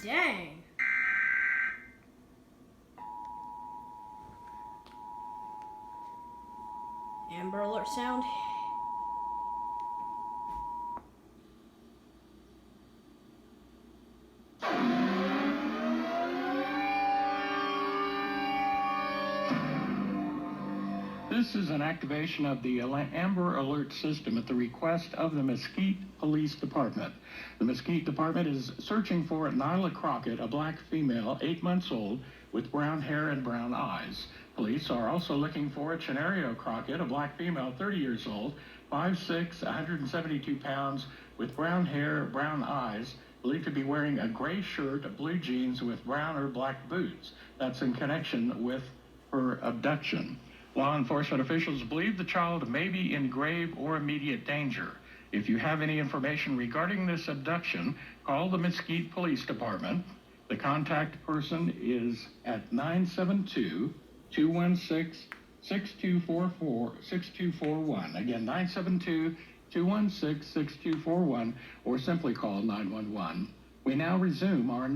Dang. Amber Alert sound. This is an activation of the Amber Alert system at the request of the Mesquite Police Department. The Mesquite Department is searching for Nyla Crockett, a black female, 8 months old, with brown hair and brown eyes. Police are also looking for Chenario Crockett, a black female, 30 years old, 5'6", 172 pounds, with brown hair, brown eyes, believed to be wearing a gray shirt, blue jeans with brown or black boots. That's in connection with her abduction. Law enforcement officials believe the child may be in grave or immediate danger. If you have any information regarding this abduction, call the Mesquite Police Department. The contact person is at 972-216-6241. Again, 972-216-6241, or simply call 911. We now resume our